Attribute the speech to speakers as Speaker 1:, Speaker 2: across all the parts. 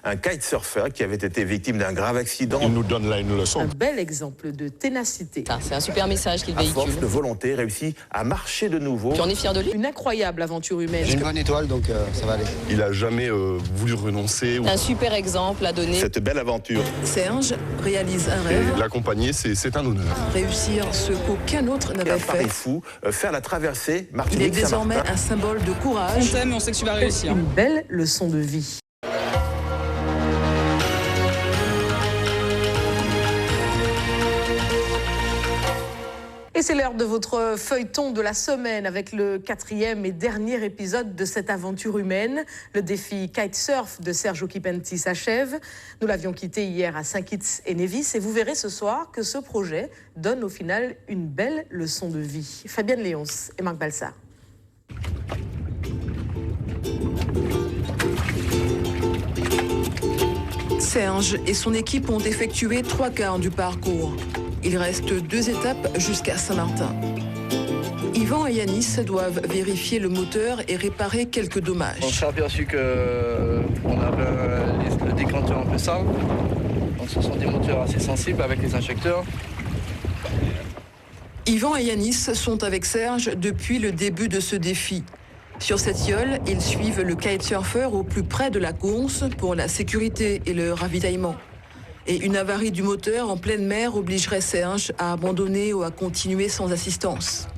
Speaker 1: un kitesurfer qui avait été victime d'un grave accident.
Speaker 2: Il nous donne là une leçon.
Speaker 3: Un bel exemple de ténacité.
Speaker 4: C'est un super message qu'il
Speaker 1: À
Speaker 4: véhicule.
Speaker 1: force de volonté, réussit à marcher de nouveau.
Speaker 4: Puis on est fiers de lui.
Speaker 3: Une incroyable aventure humaine.
Speaker 5: J'ai une bonne étoile, donc ça va aller.
Speaker 2: Il a jamais voulu renoncer.
Speaker 4: Un super exemple à donner.
Speaker 1: Cette belle aventure.
Speaker 6: Serge réalise un rêve,
Speaker 2: L'accompagner, c'est un honneur.
Speaker 6: réussir ce qu'aucun autre
Speaker 1: Un
Speaker 6: n'avait
Speaker 1: pari
Speaker 6: fait.
Speaker 1: fou, faire la traversée
Speaker 6: Il est
Speaker 1: Martinique
Speaker 6: désormais
Speaker 1: Saint-Martin.
Speaker 6: un symbole de
Speaker 7: On
Speaker 6: courage.
Speaker 7: t'aime et on sait que tu vas réussir.
Speaker 3: Une belle leçon de vie. Et c'est l'heure de votre feuilleton de la semaine avec le 4e et dernier épisode de cette aventure humaine. Le défi kitesurf de Serge Kipenti s'achève. Nous l'avions quitté hier à Saint-Kitts et Nevis et vous verrez ce soir que ce projet donne au final une belle leçon de vie. Fabienne Léonce et Marc Balsard.
Speaker 6: Serge et son équipe ont effectué 3/4 du parcours. Il reste 2 étapes jusqu'à Saint-Martin. Yvan et Yanis doivent vérifier le moteur et réparer quelques
Speaker 8: On
Speaker 6: dommages.
Speaker 8: s'est aperçu qu'on avait le décanteur un peu sale. Donc ce sont des moteurs assez sensibles avec les injecteurs.
Speaker 6: Yvan et Yanis sont avec Serge depuis le début de ce défi. Sur cette yole, ils suivent le kitesurfer au plus près de la course pour la sécurité et le ravitaillement. Et une avarie du moteur en pleine mer obligerait Serge à abandonner ou à continuer sans assistance.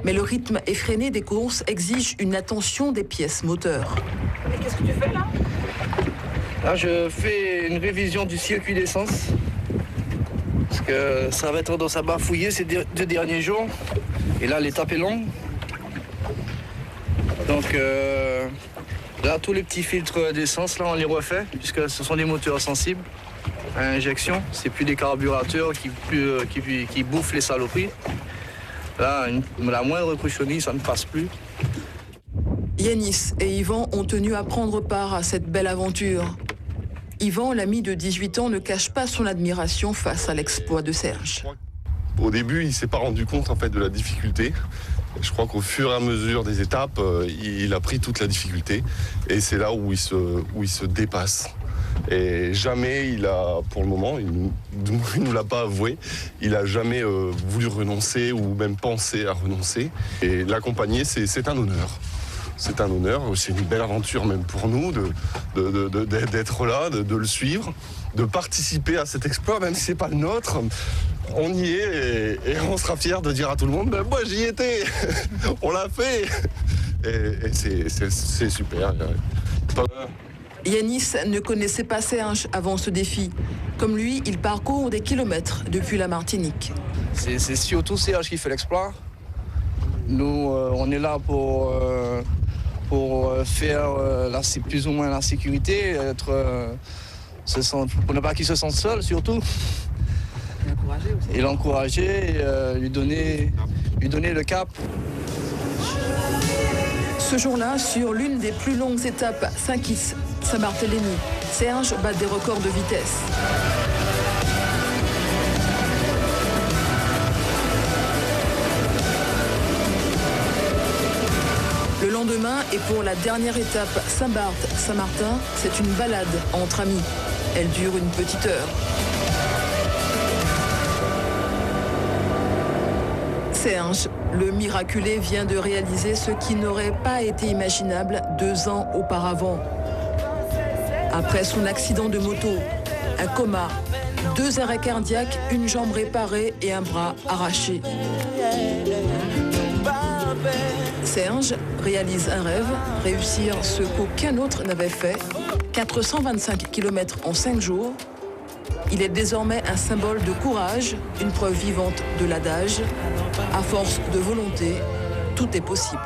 Speaker 6: Mais le rythme effréné des courses exige une attention des pièces moteurs.
Speaker 3: Et qu'est-ce que tu fais là?
Speaker 8: Là, je fais une révision du circuit d'essence. Parce que ça va être tendance à bafouiller ces 2 derniers jours. Et là, l'étape est longue. Donc là, tous les petits filtres d'essence, là, on les refait, puisque ce sont des moteurs sensibles à injection. C'est plus des carburateurs qui bouffent les saloperies. Là, la moindre cochonnerie, ça ne passe plus.
Speaker 6: Yanis et Yvan ont tenu à prendre part à cette belle aventure. Yvan, l'ami de 18 ans, ne cache pas son admiration face à l'exploit de Serge.
Speaker 2: Au début, il s'est pas rendu compte en fait de la difficulté. Je crois qu'au fur et à mesure des étapes, il a pris toute la difficulté. Et c'est là où il se dépasse. Et jamais il a, pour le moment, il nous l'a pas avoué, il a jamais voulu renoncer ou même pensé à renoncer. Et l'accompagner, c'est un honneur. C'est un honneur, c'est une belle aventure même pour nous d'être là, de le suivre, de participer à cet exploit, même si c'est pas le nôtre. On y est et on sera fiers de dire à tout le monde, ben moi j'y étais, on l'a fait. Et c'est super.
Speaker 6: Yanis ne connaissait pas Serge avant ce défi. Comme lui, il parcourt des kilomètres depuis la Martinique.
Speaker 8: C'est surtout Serge qui fait l'exploit. Nous, on est là pour faire plus ou moins la sécurité, pour ne pas qu'il se sente seul surtout. Et l'encourager, lui donner le cap.
Speaker 6: Ce jour-là, sur l'une des plus longues étapes Saint-Kitts-Saint-Barthélemy, Serge bat des records de vitesse. Le lendemain, et pour la dernière étape Saint-Barth-Saint-Martin, c'est une balade entre amis. Elle dure une petite heure. Serge, le miraculé, vient de réaliser ce qui n'aurait pas été imaginable 2 ans auparavant. Après son accident de moto, un coma, 2 arrêts cardiaques, une jambe réparée et un bras arraché. Serge réalise un rêve, réussir ce qu'aucun autre n'avait fait, 425 km en 5 jours. Il est désormais un symbole de courage, une preuve vivante de l'adage. À force de volonté, tout est possible.